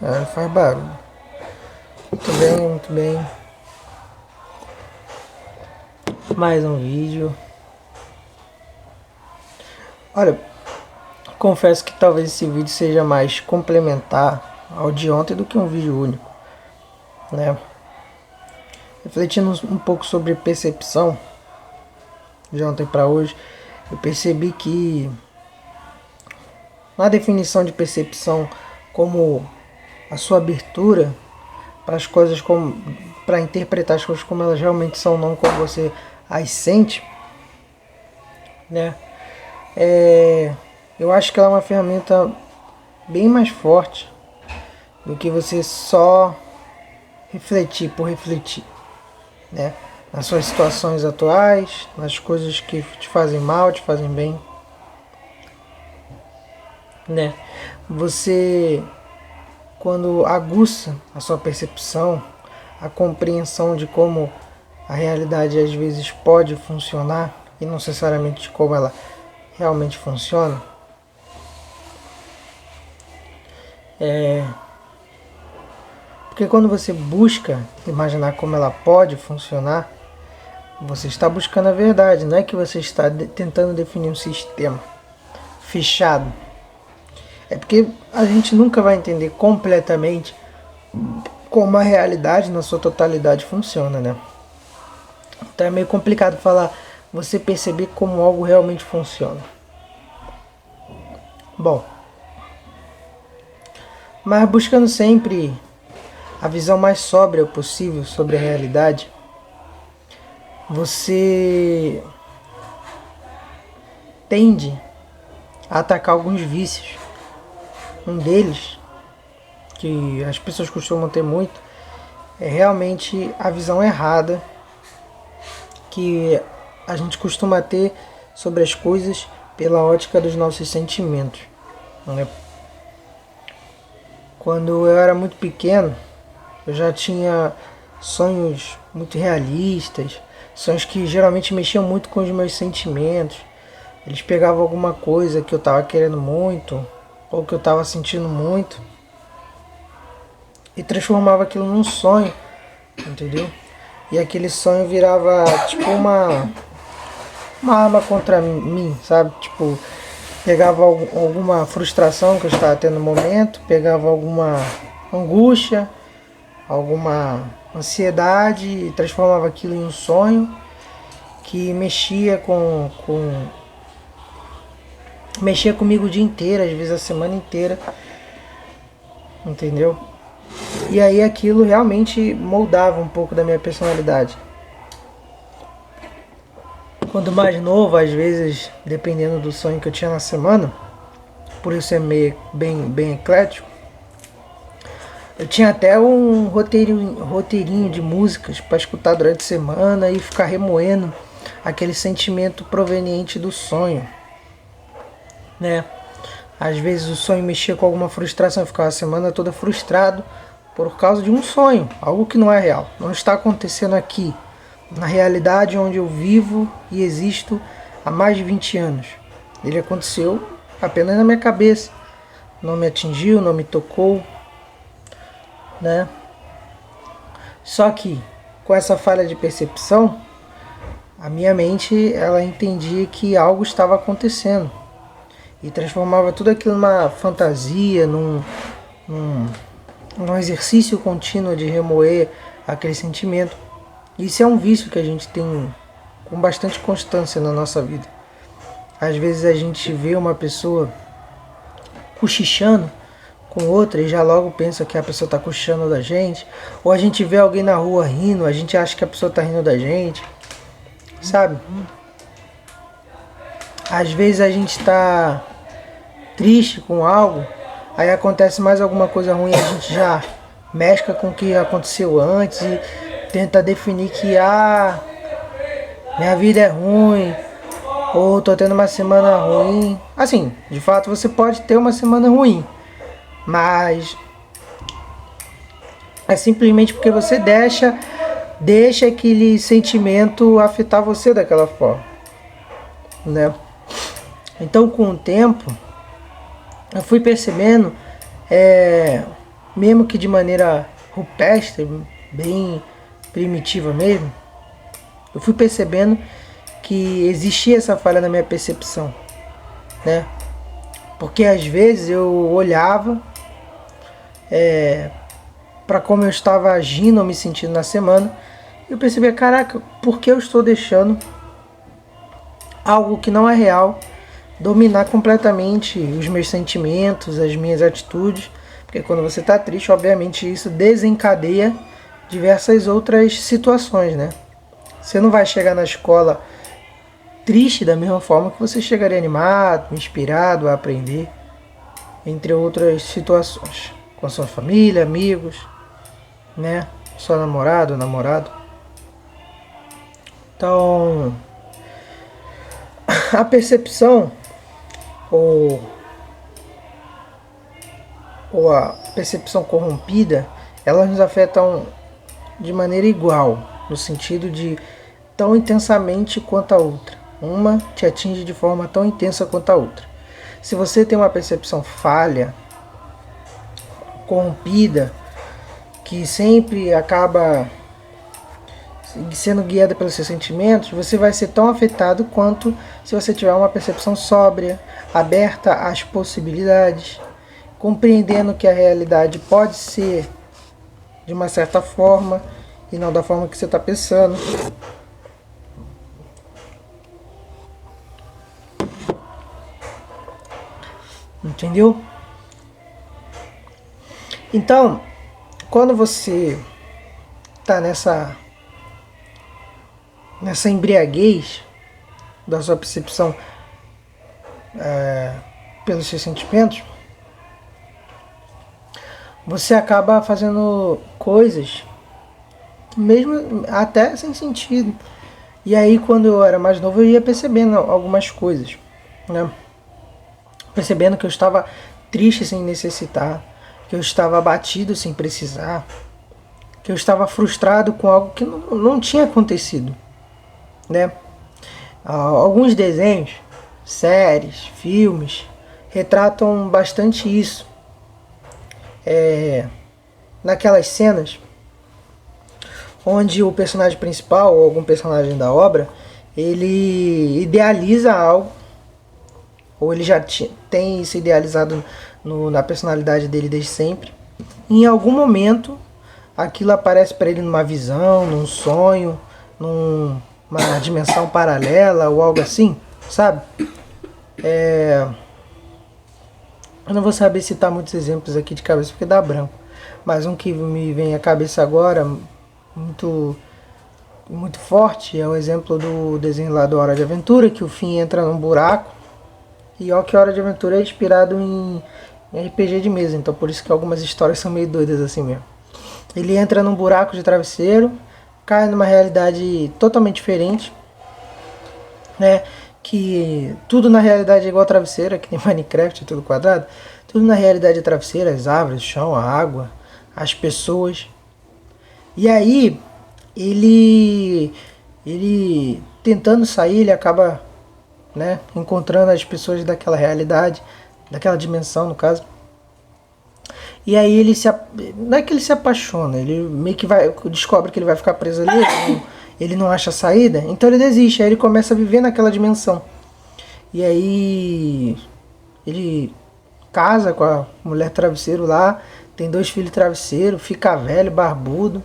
Ah, faz barulho. Muito bem, muito bem. Mais um vídeo. Olha, confesso que talvez esse vídeo seja mais complementar ao de ontem do que um vídeo único, né? Refletindo um pouco sobre percepção, de ontem para hoje, eu percebi que na definição de percepção como a sua abertura para as coisas, como para interpretar as coisas como elas realmente são, não como você as sente, né? Eu acho que ela é uma ferramenta bem mais forte do que você só refletir por refletir, né? Nas suas situações atuais, nas coisas que te fazem mal, te fazem bem, né? Você, quando aguça a sua percepção, a compreensão de como a realidade às vezes pode funcionar e não necessariamente de como ela realmente funciona, porque quando você busca imaginar como ela pode funcionar, você está buscando a verdade, não é que você está tentando definir um sistema fechado. É porque a gente nunca vai entender completamente como a realidade na sua totalidade funciona, né? Então é meio complicado falar, você perceber como algo realmente funciona. Bom, mas buscando sempre a visão mais sóbria possível sobre a realidade, você tende a atacar alguns vícios. Um deles, que as pessoas costumam ter muito, é realmente a visão errada que a gente costuma ter sobre as coisas pela ótica dos nossos sentimentos, né? Quando eu era muito pequeno, eu já tinha sonhos muito realistas, sonhos que geralmente mexiam muito com os meus sentimentos. Eles pegavam alguma coisa que eu estava querendo muito, ou que eu estava sentindo muito, e transformava aquilo num sonho, entendeu? E aquele sonho virava tipo uma arma contra mim, sabe? Tipo, pegava alguma frustração que eu estava tendo no momento, pegava alguma angústia, alguma ansiedade e transformava aquilo em um sonho que mexia comigo o dia inteiro, às vezes a semana inteira, entendeu? E aí aquilo realmente moldava um pouco da minha personalidade. Quando mais novo, às vezes, dependendo do sonho que eu tinha na semana, por isso é meio bem eclético, eu tinha até um roteirinho de músicas para escutar durante a semana e ficar remoendo aquele sentimento proveniente do sonho, né? Às vezes o sonho mexia com alguma frustração, eu ficava a semana toda frustrado por causa de um sonho, algo que não é real, não está acontecendo aqui, na realidade onde eu vivo e existo há mais de 20 anos. Ele aconteceu apenas na minha cabeça, não me atingiu, não me tocou, né? Só que com essa falha de percepção, a minha mente ela entendia que algo estava acontecendo e transformava tudo aquilo numa fantasia, num exercício contínuo de remoer aquele sentimento. Isso é um vício que a gente tem com bastante constância na nossa vida. Às vezes a gente vê uma pessoa cochichando com outra e já logo pensa que a pessoa está cochichando da gente. Ou a gente vê alguém na rua rindo, a gente acha que a pessoa está rindo da gente, sabe? Às vezes a gente está triste com algo, aí acontece mais alguma coisa ruim, a gente já mescla com o que aconteceu antes e tenta definir que minha vida é ruim, ou tô tendo uma semana ruim. Assim, de fato você pode ter uma semana ruim, mas é simplesmente porque você deixa aquele sentimento afetar você daquela forma, né? Então com o tempo eu fui percebendo mesmo que de maneira rupestre, bem primitiva mesmo, eu fui percebendo que existia essa falha na minha percepção, né? Porque às vezes eu olhava para como eu estava agindo ou me sentindo na semana, e eu percebia, caraca, por que eu estou deixando algo que não é real dominar completamente os meus sentimentos, as minhas atitudes? Porque quando você está triste, obviamente isso desencadeia diversas outras situações, né? Você não vai chegar na escola triste da mesma forma que você chegaria animado, inspirado a aprender, entre outras situações, com a sua família, amigos, né? Sua namorada, namorado. Então, a percepção ou, ou a percepção corrompida, elas nos afetam de maneira igual, no sentido de tão intensamente quanto a outra. Uma te atinge de forma tão intensa quanto a outra. Se você tem uma percepção falha, corrompida, que sempre acaba sendo guiada pelos seus sentimentos, você vai ser tão afetado quanto se você tiver uma percepção sóbria, aberta às possibilidades, compreendendo que a realidade pode ser de uma certa forma e não da forma que você está pensando. Entendeu? Então, quando você está nessa embriaguez da sua percepção pelos seus sentimentos, você acaba fazendo coisas mesmo até sem sentido. E aí, quando eu era mais novo, eu ia percebendo algumas coisas, né? Percebendo que eu estava triste sem necessitar, que eu estava abatido sem precisar, que eu estava frustrado com algo que não tinha acontecido, né? Alguns desenhos, séries, filmes retratam bastante isso. Naquelas cenas onde o personagem principal ou algum personagem da obra, ele idealiza algo, ou ele já tem isso idealizado na personalidade dele desde sempre. Em algum momento aquilo aparece para ele numa visão, num sonho, numa dimensão paralela ou algo assim, sabe? Eu não vou saber citar muitos exemplos aqui de cabeça porque dá branco, mas um que me vem à cabeça agora muito muito forte é o exemplo do desenho lá do Hora de Aventura, que o Finn entra num buraco, e ó que Hora de Aventura é inspirado em RPG de mesa, então por isso que algumas histórias são meio doidas assim mesmo. Ele entra num buraco de travesseiro, cai numa realidade totalmente diferente, né? Que tudo na realidade é igual a travesseira, que nem Minecraft, tudo quadrado. Tudo na realidade é travesseira, as árvores, o chão, a água, as pessoas. E aí, ele tentando sair, ele acaba, né, encontrando as pessoas daquela realidade, daquela dimensão no caso. E aí ele não é que ele se apaixona, ele meio que descobre que ele vai ficar preso ali, ele não acha saída, então ele desiste, aí ele começa a viver naquela dimensão. E aí ele casa com a mulher travesseiro lá, tem 2 filhos travesseiro, fica velho, barbudo,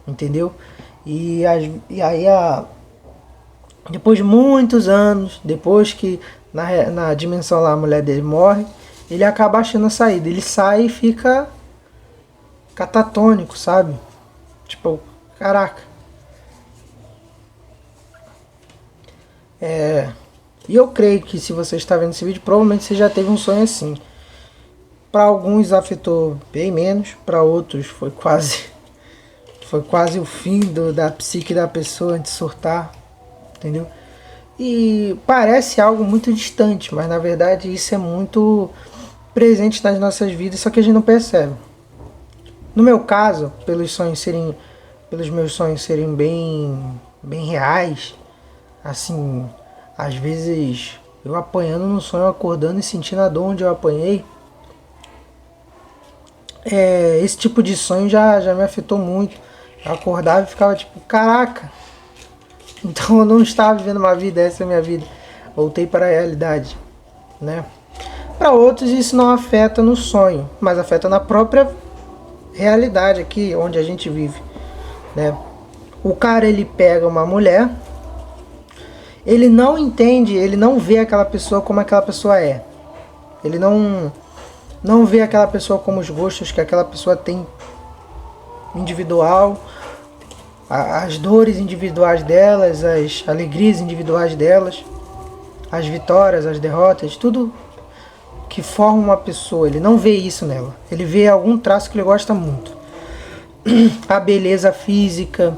entendeu? E aí depois de muitos anos, depois que na dimensão lá a mulher dele morre, ele acaba achando a saída. Ele sai e fica catatônico, sabe? Tipo, caraca. E eu creio que se você está vendo esse vídeo, provavelmente você já teve um sonho assim. Para alguns afetou bem menos, para outros foi quase o fim da psique da pessoa antes de surtar, entendeu? E parece algo muito distante, mas na verdade isso é muito presente nas nossas vidas, só que a gente não percebe. No meu caso, pelos meus sonhos serem bem reais, assim, às vezes eu apanhando no sonho, acordando e sentindo a dor onde eu apanhei, esse tipo de sonho já me afetou muito. Eu acordava e ficava tipo, caraca, então eu não estava vivendo uma vida, essa é a minha vida. Voltei para a realidade, né? Para outros isso não afeta no sonho, mas afeta na própria realidade aqui onde a gente vive, né? O cara, ele pega uma mulher, ele não entende, ele não vê aquela pessoa como aquela pessoa é. Ele não vê aquela pessoa como os gostos que aquela pessoa tem individual, as dores individuais delas, as alegrias individuais delas, as vitórias, as derrotas, tudo que forma uma pessoa. Ele não vê isso nela. Ele vê algum traço que ele gosta muito. A beleza física,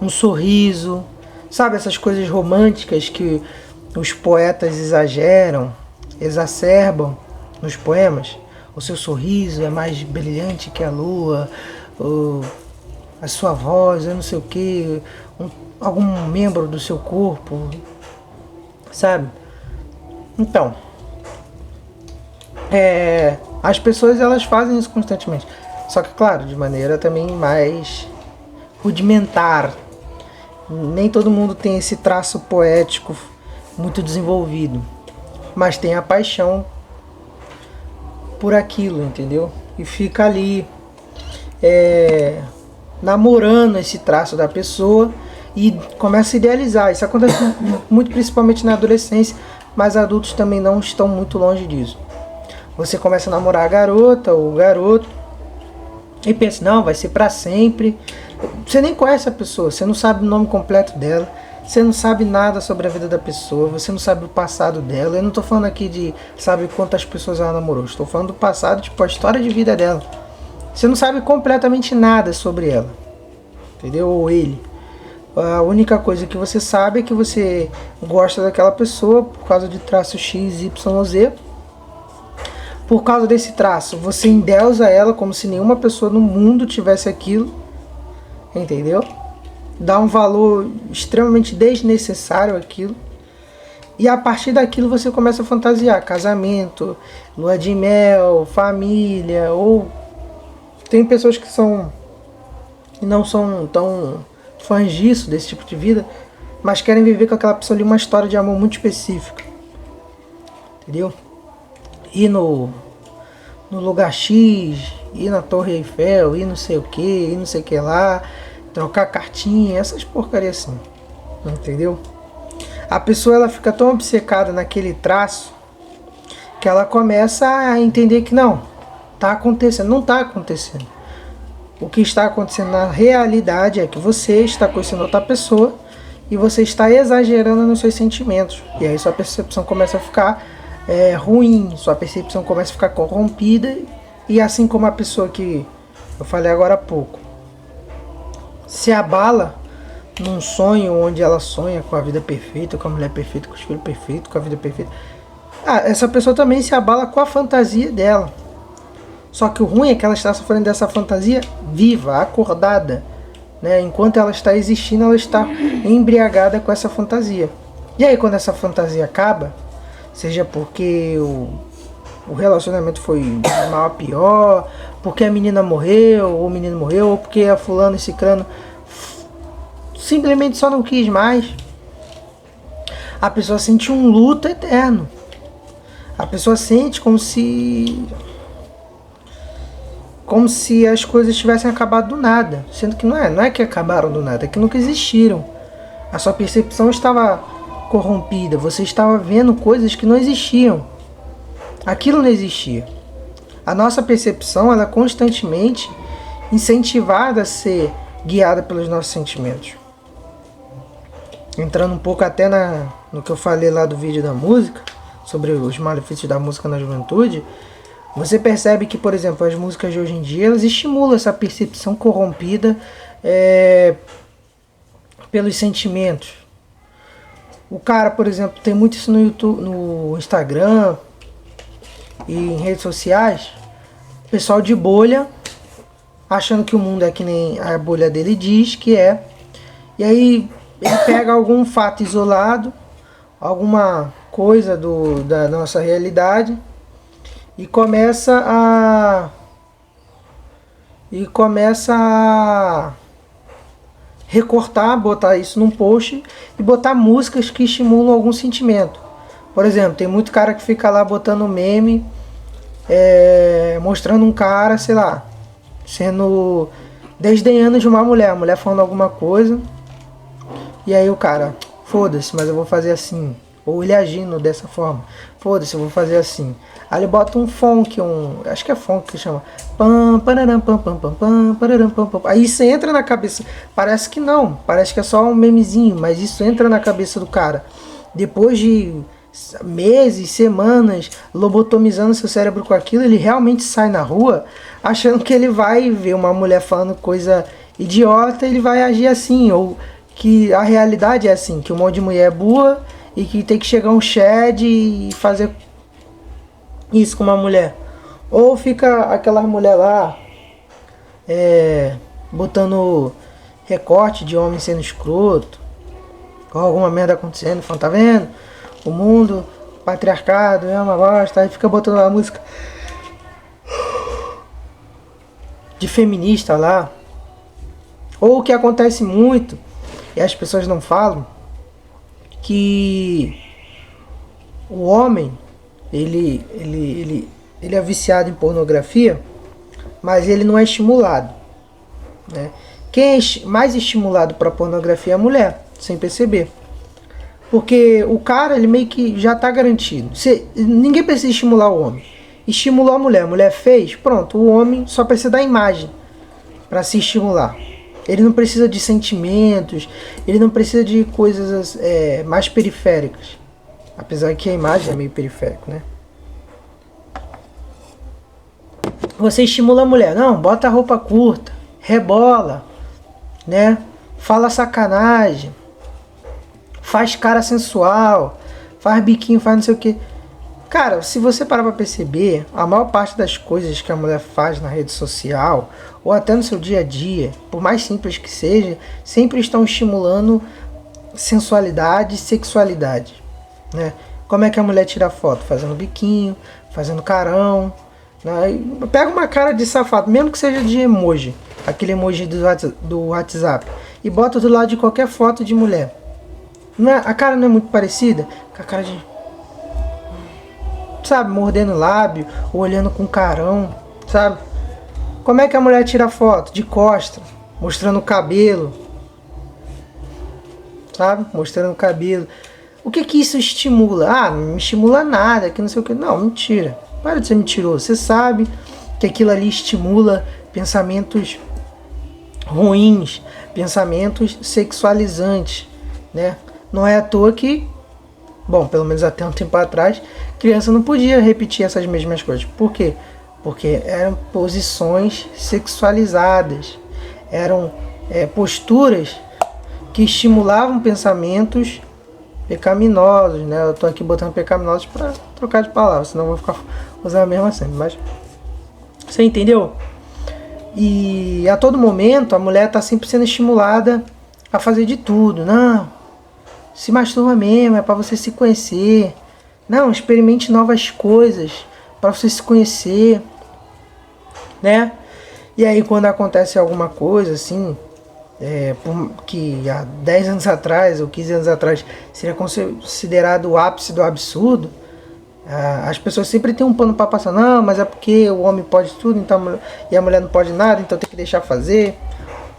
um sorriso, sabe, essas coisas românticas que os poetas exageram, exacerbam nos poemas. O seu sorriso é mais brilhante que a lua, a sua voz, eu não sei o que, algum membro do seu corpo, sabe? Então, as pessoas, elas fazem isso constantemente. Só que, claro, de maneira também mais rudimentar. Nem todo mundo tem esse traço poético muito desenvolvido, mas tem a paixão por aquilo, entendeu? E fica ali namorando esse traço da pessoa e começa a idealizar. Isso acontece muito principalmente na adolescência, mas adultos também não estão muito longe disso. Você começa a namorar a garota ou o garoto e pensa, não, vai ser pra sempre. Você nem conhece a pessoa, você não sabe o nome completo dela, você não sabe nada sobre a vida da pessoa, você não sabe o passado dela. Eu não tô falando aqui de sabe quantas pessoas ela namorou, estou falando do passado, tipo a história de vida dela. Você não sabe completamente nada sobre ela, entendeu? Ou ele. A única coisa que você sabe é que você gosta daquela pessoa por causa de traço X, Y, Z. Por causa desse traço, você endeusa ela como se nenhuma pessoa no mundo tivesse aquilo, entendeu? Dá um valor extremamente desnecessário àquilo. E a partir daquilo você começa a fantasiar casamento, lua de mel, família, ou tem pessoas que não são tão fãs disso, desse tipo de vida, mas querem viver com aquela pessoa ali uma história de amor muito específica, entendeu? Ir no lugar X, ir na Torre Eiffel, ir não sei o que, ir não sei o que lá, trocar cartinha, essas porcarias assim, entendeu? A pessoa, ela fica tão obcecada naquele traço que ela começa a entender que não, tá acontecendo, não tá acontecendo. O que está acontecendo na realidade é que você está conhecendo outra pessoa e você está exagerando nos seus sentimentos. E aí sua percepção começa a ficar ruim, sua percepção começa a ficar corrompida. E assim como a pessoa que eu falei agora há pouco se abala num sonho onde ela sonha com a vida perfeita, com a mulher perfeita, com os filhos perfeitos, com a vida perfeita, essa pessoa também se abala com a fantasia dela. Só que o ruim é que ela está sofrendo dessa fantasia viva, acordada, né? Enquanto ela está existindo, ela está embriagada com essa fantasia. E aí quando essa fantasia acaba, seja porque o relacionamento foi de mal a pior, porque a menina morreu, ou o menino morreu, ou porque a fulano e ciclano simplesmente só não quis mais, a pessoa sente um luto eterno. A pessoa sente como se as coisas tivessem acabado do nada, sendo que não é que acabaram do nada, é que nunca existiram. A sua percepção estava corrompida, você estava vendo coisas que não existiam. Aquilo não existia. A nossa percepção, ela é constantemente incentivada a ser guiada pelos nossos sentimentos. Entrando um pouco até no que eu falei lá do vídeo da música, sobre os malefícios da música na juventude, você percebe que, por exemplo, as músicas de hoje em dia, elas estimulam essa percepção corrompida pelos sentimentos. O cara, por exemplo, tem muito isso no YouTube, no Instagram e em redes sociais, pessoal de bolha, achando que o mundo é que nem a bolha dele diz que é, e aí ele pega algum fato isolado, alguma coisa da nossa realidade, e começa e começa a recortar, botar isso num post e botar músicas que estimulam algum sentimento. Por exemplo, tem muito cara que fica lá botando meme, mostrando um cara, sei lá, sendo desdenhando de uma mulher, a mulher falando alguma coisa, e aí o cara, foda-se, mas eu vou fazer assim. Ou ele agindo dessa forma, foda-se, eu vou fazer assim. Aí ele bota um funk, acho que é funk que chama. Pam, pararam, pam, pam, pam, pam, pararam, pam, pam. Aí isso entra na cabeça. Parece que não, parece que é só um memezinho, mas isso entra na cabeça do cara. Depois de meses, semanas, lobotomizando seu cérebro com aquilo, ele realmente sai na rua achando que ele vai ver uma mulher falando coisa idiota, ele vai agir assim, ou que a realidade é assim, que um monte de mulher é burra e que tem que chegar um Chad e fazer isso com uma mulher. Ou fica aquela mulher lá botando recorte de homem sendo escroto, com alguma merda acontecendo, falando, tá vendo? O mundo, patriarcado, é uma bosta, aí fica botando uma música de feminista lá. Ou o que acontece muito, e as pessoas não falam, que o homem, ele é viciado em pornografia, mas ele não é estimulado, né? Quem é mais estimulado para pornografia é a mulher, sem perceber. Porque o cara, ele meio que já está garantido. Ninguém precisa estimular o homem. Estimulou a mulher fez, pronto, o homem só precisa da imagem para se estimular. Ele não precisa de sentimentos, ele não precisa de coisas mais periféricas. Apesar que a imagem é meio periférica, né? Você estimula a mulher, não, bota a roupa curta, rebola, né? Fala sacanagem, faz cara sensual, faz biquinho, faz não sei o que. Cara, se você parar pra perceber, a maior parte das coisas que a mulher faz na rede social, ou até no seu dia a dia, por mais simples que seja, sempre estão estimulando sensualidade e sexualidade, né? Como é que a mulher tira foto? Fazendo biquinho, fazendo carão, né? Pega uma cara de safado, mesmo que seja de emoji, aquele emoji do WhatsApp, e bota do lado de qualquer foto de mulher. A cara não é muito parecida com a cara de, sabe, mordendo o lábio, ou olhando com carão, sabe? Como é que a mulher tira foto? De costa, mostrando o cabelo, sabe? Mostrando o cabelo. O que que isso estimula? Ah, não me estimula nada, que não sei o que. Não, mentira. Para de ser mentiroso. Você sabe que aquilo ali estimula pensamentos ruins, pensamentos sexualizantes, né? Não é à toa que, bom, pelo menos até um tempo atrás, criança não podia repetir essas mesmas coisas. Por quê? Porque eram posições sexualizadas, eram posturas que estimulavam pensamentos pecaminosos, né? Eu tô aqui botando pecaminosos para trocar de palavras, senão eu vou ficar usando a mesma sempre, mas você entendeu? E a todo momento a mulher está sempre sendo estimulada a fazer de tudo. Não, se masturba mesmo, é para você se conhecer. Não, experimente novas coisas para você se conhecer, né? E aí quando acontece alguma coisa assim, que há 10 anos atrás ou 15 anos atrás seria considerado o ápice do absurdo, as pessoas sempre têm um pano para passar. Não, mas é porque o homem pode tudo, então, e a mulher não pode nada, então tem que deixar fazer.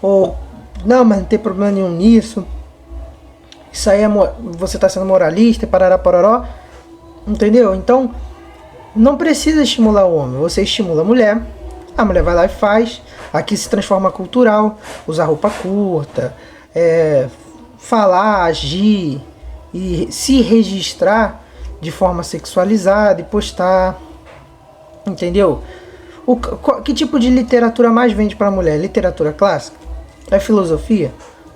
Ou, não, mas não tem problema nenhum nisso. Isso aí você está sendo moralista e parará pororó. Entendeu? Então, não precisa estimular o homem, você estimula a mulher vai lá e faz. Aqui se transforma cultural, usar roupa curta, falar, agir e se registrar de forma sexualizada e postar, entendeu? Que tipo de literatura mais vende para a mulher? Literatura clássica? É filosofia?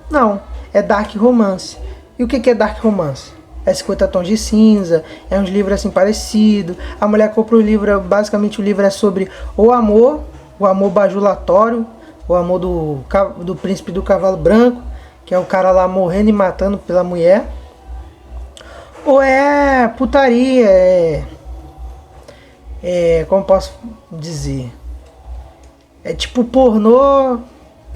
Não, é dark romance. E o que é dark romance? É 50 tons de cinza, é uns livros assim parecidos. A mulher compra o livro, basicamente o livro é sobre o amor bajulatório, o amor do príncipe do cavalo branco, que é o cara lá morrendo e matando pela mulher. Ou é putaria, como posso dizer? É tipo pornô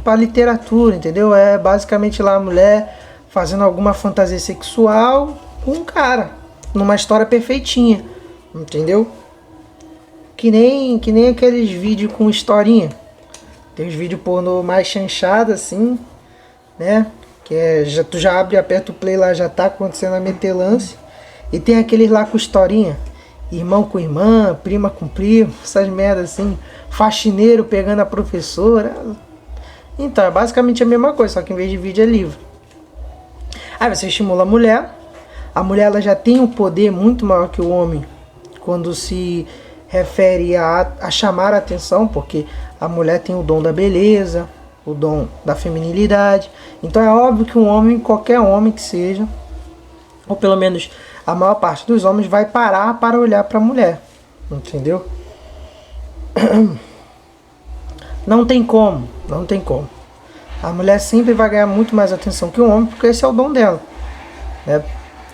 pra literatura, entendeu? É basicamente lá a mulher fazendo alguma fantasia sexual com um cara, numa história perfeitinha, entendeu? Que nem aqueles vídeos com historinha. Tem os vídeos pornô mais chanchado assim, né? Que é, tu já abre e aperta o play lá, já tá acontecendo a metelância. E tem aqueles lá com historinha. Irmão com irmã, prima com primo, essas merdas assim. Faxineiro pegando a professora. Então, é basicamente a mesma coisa, só que em vez de vídeo é livro. Aí você estimula a mulher. A mulher ela já tem um poder muito maior que o homem quando se refere a chamar a atenção, porque a mulher tem o dom da beleza, o dom da feminilidade. Então é óbvio que um homem, qualquer homem que seja, ou pelo menos a maior parte dos homens, vai parar para olhar para a mulher. Entendeu? Não tem como, não tem como. A mulher sempre vai ganhar muito mais atenção que o homem, porque esse é o dom dela, né?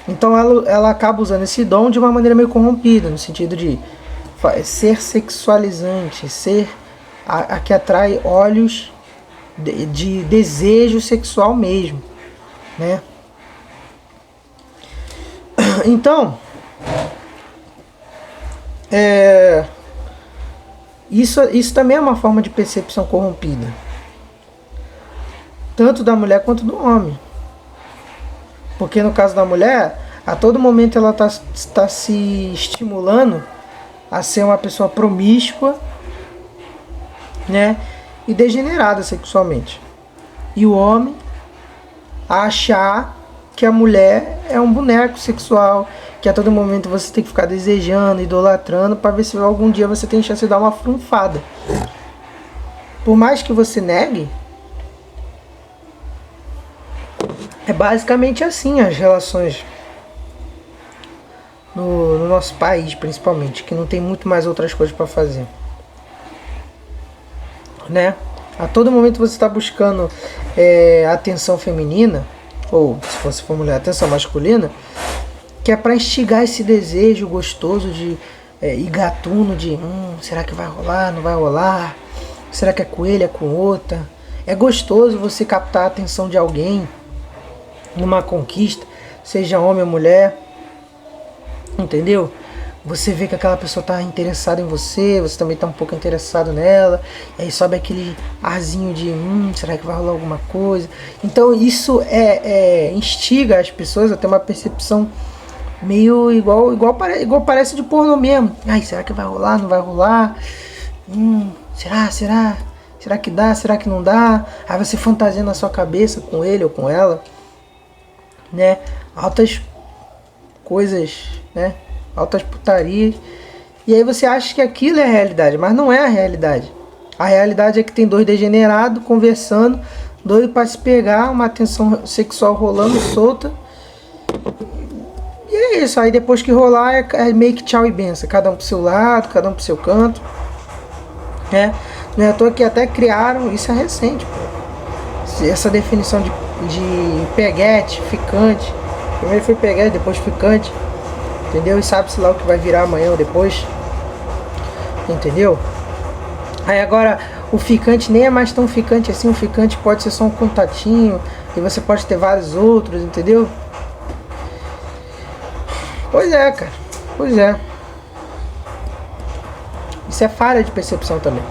Então ela acaba usando esse dom de uma maneira meio corrompida, no sentido de ser sexualizante, ser a que atrai olhos de desejo sexual mesmo, né? Então, isso também é uma forma de percepção corrompida, tanto da mulher quanto do homem. Porque no caso da mulher, a todo momento ela está se estimulando a ser uma pessoa promíscua, né, e degenerada sexualmente. E o homem a achar que a mulher é um boneco sexual, que a todo momento você tem que ficar desejando, idolatrando, para ver se algum dia você tem chance de dar uma frunfada. Por mais que você negue, é basicamente assim as relações no nosso país, principalmente, que não tem muito mais outras coisas para fazer, né? A todo momento você está buscando atenção feminina, ou se você for mulher, atenção masculina, que é para instigar esse desejo gostoso de e gatuno de será que vai rolar, não vai rolar? Será que é com ele, é com outra? É gostoso você captar a atenção de alguém numa conquista, seja homem ou mulher, entendeu? Você vê que aquela pessoa está interessada em você, você também está um pouco interessado nela, e aí sobe aquele arzinho de será que vai rolar alguma coisa? Então isso instiga as pessoas a ter uma percepção meio igual parece de pornô mesmo. Ai, será que vai rolar, não vai rolar? Será que dá, será que não dá? Aí você fantasia na sua cabeça com ele ou com ela, né? Altas coisas, né? Altas putarias. E aí você acha que aquilo é a realidade, mas não é a realidade. A realidade é que tem dois degenerados conversando, doido para se pegar, uma tensão sexual rolando solta. E é isso. Aí depois que rolar é meio que tchau e benção. Cada um pro seu lado, cada um pro seu canto, né? Não é à toa que até criaram, isso é recente, pô, essa definição de peguete, ficante. Primeiro foi peguete, depois ficante, entendeu? E sabe-se lá o que vai virar amanhã ou depois, entendeu? Aí agora o ficante nem é mais tão ficante assim. O ficante pode ser só um contatinho e você pode ter vários outros, entendeu? Pois é, cara, pois é. Isso é falha de percepção também.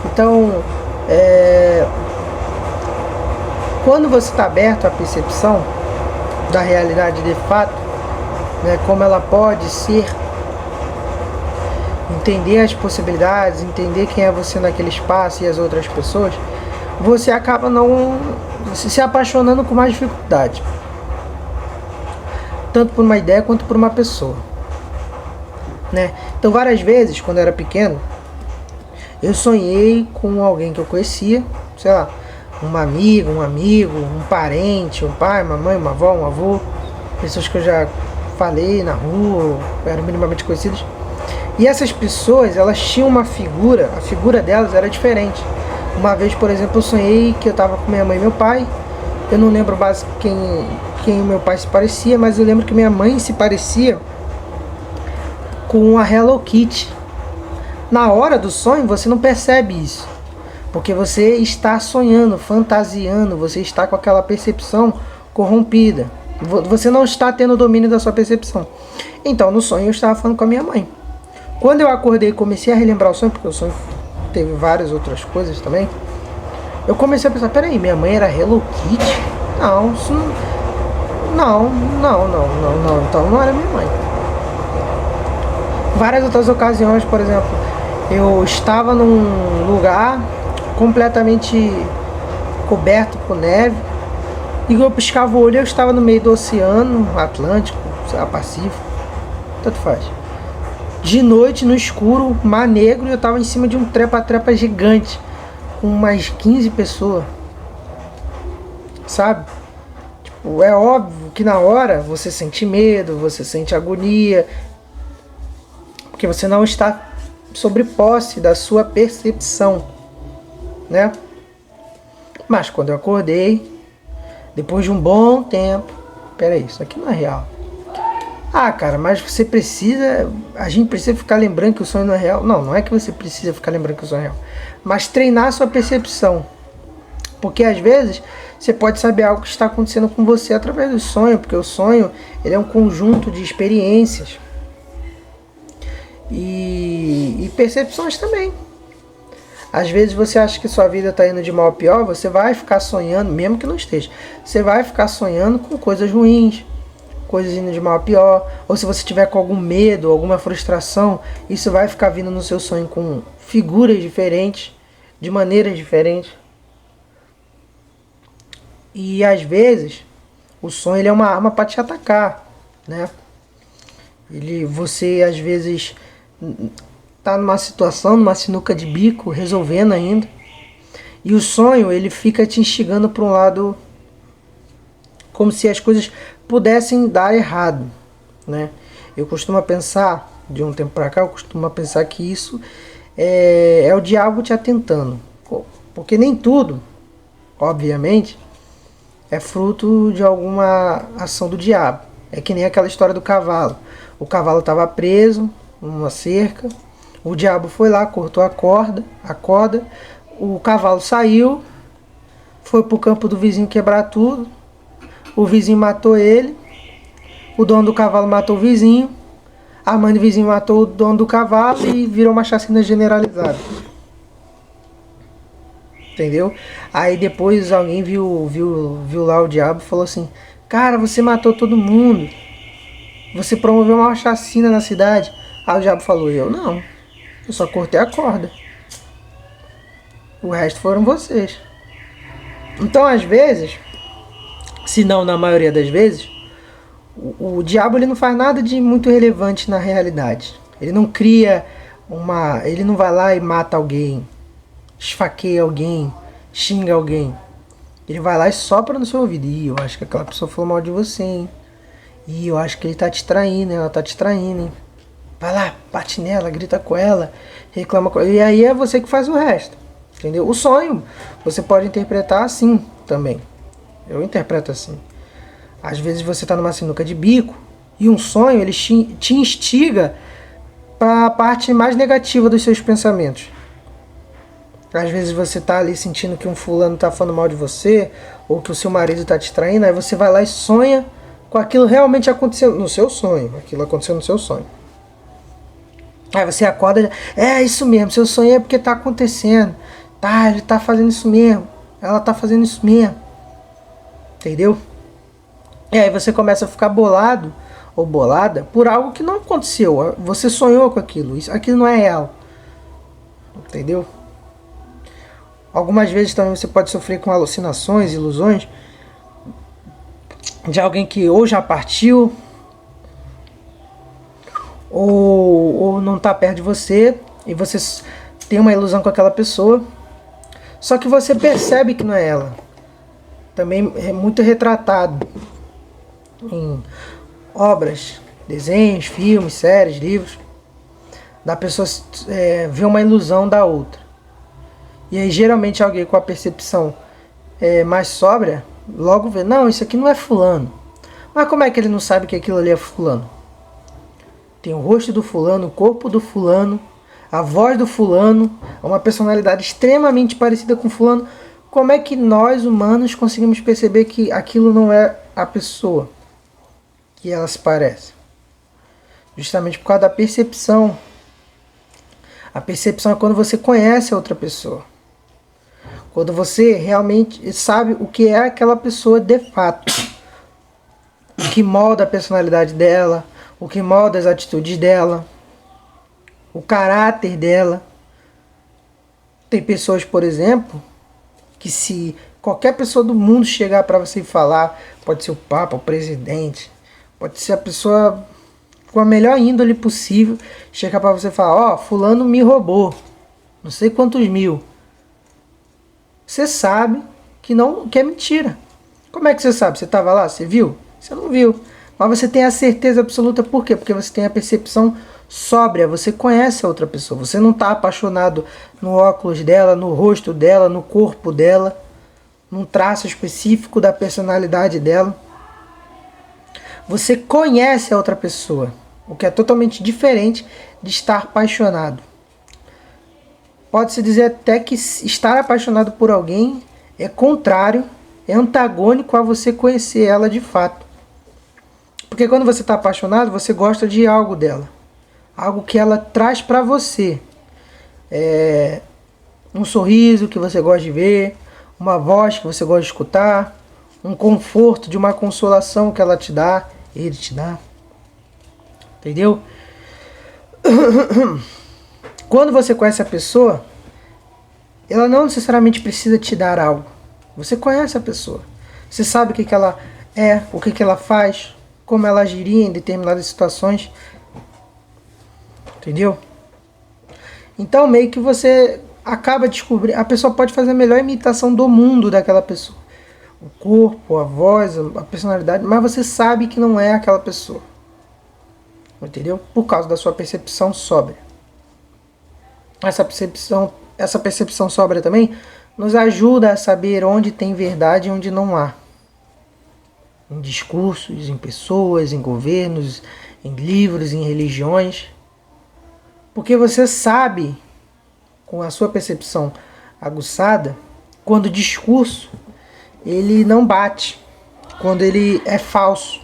Então, quando você está aberto à percepção da realidade de fato, né, como ela pode ser, entender as possibilidades, entender quem é você naquele espaço e as outras pessoas, você acaba não se apaixonando com mais dificuldade, tanto por uma ideia quanto por uma pessoa, né? Então várias vezes, quando eu era pequeno, eu sonhei com alguém que eu conhecia, sei lá, uma amiga, um amigo, um parente, um pai, uma mãe, uma avó, um avô, pessoas que eu já falei na rua, eram minimamente conhecidas. E essas pessoas, elas tinham uma figura, a figura delas era diferente. Uma vez, por exemplo, eu sonhei que eu estava com minha mãe e meu pai. Eu não lembro mais quem meu pai se parecia, mas eu lembro que minha mãe se parecia com a Hello Kitty. Na hora do sonho você não percebe isso, Porque você está sonhando, fantasiando, você está com aquela percepção corrompida. Você não está tendo domínio da sua percepção. Então, no sonho eu estava falando com a minha mãe. Quando eu acordei e comecei a relembrar o sonho, porque o sonho teve várias outras coisas também, eu comecei a pensar, peraí, minha mãe era Hello Kitty? Não, isso não, então não era minha mãe. Várias outras ocasiões, por exemplo, eu estava num lugar completamente coberto por neve, e eu piscava o olho, eu estava no meio do oceano Atlântico, Pacífico, tanto faz. De noite, no escuro, mar negro, e eu estava em cima de um trepa-trepa gigante, com umas 15 pessoas, sabe? Tipo, é óbvio que na hora você sente medo, você sente agonia, porque você não está sobre posse da sua percepção, né? Mas quando eu acordei, depois de um bom tempo, peraí, isso aqui não é real. Ah, cara, mas você precisa, a gente precisa ficar lembrando que o sonho não é real. Não, não é que você precisa ficar lembrando que o sonho é real, mas treinar a sua percepção. Porque às vezes você pode saber algo que está acontecendo com você através do sonho, porque o sonho, ele é um conjunto de experiências e percepções também. Às vezes você acha que sua vida está indo de mal a pior, você vai ficar sonhando, mesmo que não esteja, você vai ficar sonhando com coisas ruins, coisas indo de mal a pior, ou se você tiver com algum medo, alguma frustração, isso vai ficar vindo no seu sonho com figuras diferentes, de maneiras diferentes. E às vezes o sonho, ele é uma arma para te atacar, né? Você às vezes tá numa situação, numa sinuca de bico, resolvendo ainda, e o sonho, ele fica te instigando para um lado, como se as coisas pudessem dar errado, né? Eu costumo pensar, de um tempo para cá, eu costumo pensar que isso é o diabo te atentando, porque nem tudo, obviamente, é fruto de alguma ação do diabo. É que nem aquela história do cavalo. O cavalo estava preso numa cerca, o diabo foi lá, cortou a corda, o cavalo saiu, foi pro campo do vizinho quebrar tudo, o vizinho matou ele, o dono do cavalo matou o vizinho, a mãe do vizinho matou o dono do cavalo e virou uma chacina generalizada. Entendeu? Aí depois alguém viu lá o diabo e falou assim: cara, você matou todo mundo, você promoveu uma chacina na cidade. Aí o diabo falou: eu não, eu só cortei a corda, o resto foram vocês. Então às vezes, se não na maioria das vezes, o diabo, ele não faz nada de muito relevante na realidade. Ele não cria ele não vai lá e mata alguém, esfaqueia alguém, xinga alguém. Ele vai lá e sopra no seu ouvido: ih, eu acho que aquela pessoa falou mal de você, hein? Ih, eu acho que ele tá te traindo, ela tá te traindo, hein? Vai lá, bate nela, grita com ela, reclama com ela. E aí é você que faz o resto, entendeu? O sonho você pode interpretar assim também. Eu interpreto assim. Às vezes você tá numa sinuca de bico e um sonho, ele te instiga para a parte mais negativa dos seus pensamentos. Às vezes você tá ali sentindo que um fulano tá falando mal de você, ou que o seu marido tá te traindo, aí você vai lá e sonha com aquilo realmente acontecendo no seu sonho. Aquilo aconteceu no seu sonho. Aí você acorda, isso mesmo, seu sonho é porque tá acontecendo. Tá, ele tá fazendo isso mesmo, ela tá fazendo isso mesmo. Entendeu? E aí você começa a ficar bolado ou bolada por algo que não aconteceu. Você sonhou com aquilo, aquilo não é real. Entendeu? Algumas vezes também você pode sofrer com alucinações, ilusões de alguém que ou já partiu ou não está perto de você, e você tem uma ilusão com aquela pessoa, só que você percebe que não é ela. Também é muito retratado em obras, desenhos, filmes, séries, livros, da pessoa ver uma ilusão da outra. E aí geralmente alguém com a percepção mais sóbria logo vê: não, isso aqui não é fulano. Mas como é que ele não sabe que aquilo ali é fulano? Tem o rosto do fulano, o corpo do fulano, a voz do fulano, uma personalidade extremamente parecida com fulano, como é que nós humanos conseguimos perceber que aquilo não é a pessoa que ela se parece? Justamente por causa da percepção. A percepção é quando você conhece a outra pessoa. Quando você realmente sabe o que é aquela pessoa de fato. O que molda a personalidade dela, o que molda as atitudes dela, o caráter dela. Tem pessoas, por exemplo, que se qualquer pessoa do mundo chegar para você e falar, pode ser o Papa, o presidente, pode ser a pessoa com a melhor índole possível, chegar para você e falar, ó, fulano me roubou, não sei quantos mil. Você sabe que é mentira. Como é que você sabe? Você estava lá? Você viu? Você não viu. Mas você tem a certeza absoluta. Por quê? Porque você tem a percepção sóbria. Você conhece a outra pessoa. Você não está apaixonado no óculos dela, no rosto dela, no corpo dela, num traço específico da personalidade dela. Você conhece a outra pessoa, o que é totalmente diferente de estar apaixonado. Pode-se dizer até que estar apaixonado por alguém é contrário, é antagônico a você conhecer ela de fato. Porque quando você está apaixonado, você gosta de algo dela. Algo que ela traz para você. Um sorriso que você gosta de ver, uma voz que você gosta de escutar, um conforto, de uma consolação que ela te dá, ele te dá. Entendeu? Quando você conhece a pessoa, ela não necessariamente precisa te dar algo. Você conhece a pessoa. Você sabe o que ela é, o que ela faz, como ela agiria em determinadas situações. Entendeu? Então meio que você acaba descobrindo. A pessoa pode fazer a melhor imitação do mundo daquela pessoa. O corpo, a voz, a personalidade, mas você sabe que não é aquela pessoa. Entendeu? Por causa da sua percepção sóbria. Essa percepção sóbria também nos ajuda a saber onde tem verdade e onde não há. Em discursos, em pessoas, em governos, em livros, em religiões. Porque você sabe, com a sua percepção aguçada, quando o discurso ele não bate, quando ele é falso,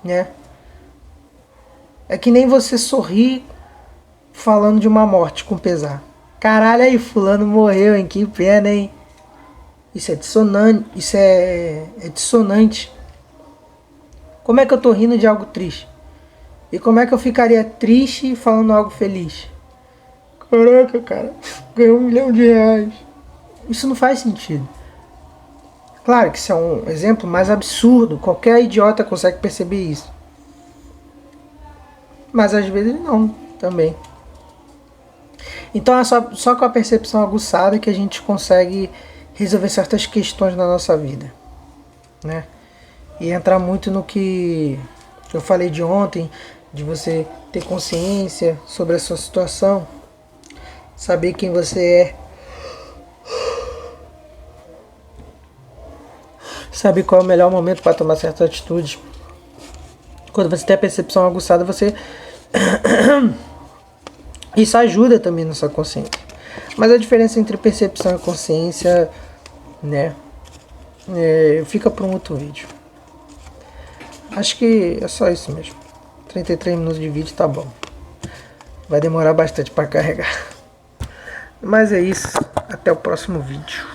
né? É que nem você sorrir falando de uma morte com pesar. Caralho, aí fulano morreu, hein? Que pena, hein? Isso é dissonante. Isso é dissonante. Como é que eu tô rindo de algo triste? E como é que eu ficaria triste falando algo feliz? Caraca, cara, ganhei R$1 milhão. Isso não faz sentido. Claro que isso é um exemplo mais absurdo. Qualquer idiota consegue perceber isso. Mas às vezes não, também. Então é só com a percepção aguçada que a gente consegue resolver certas questões na nossa vida, né? E entrar muito no que eu falei de ontem, de você ter consciência sobre a sua situação, saber quem você é, saber qual é o melhor momento para tomar certas atitudes. Quando você tem a percepção aguçada, você isso ajuda também na sua consciência. Mas a diferença entre percepção e consciência, né, fica para um outro vídeo. Acho que é só isso mesmo. 33 minutos de vídeo tá bom. Vai demorar bastante para carregar. Mas é isso. Até o próximo vídeo.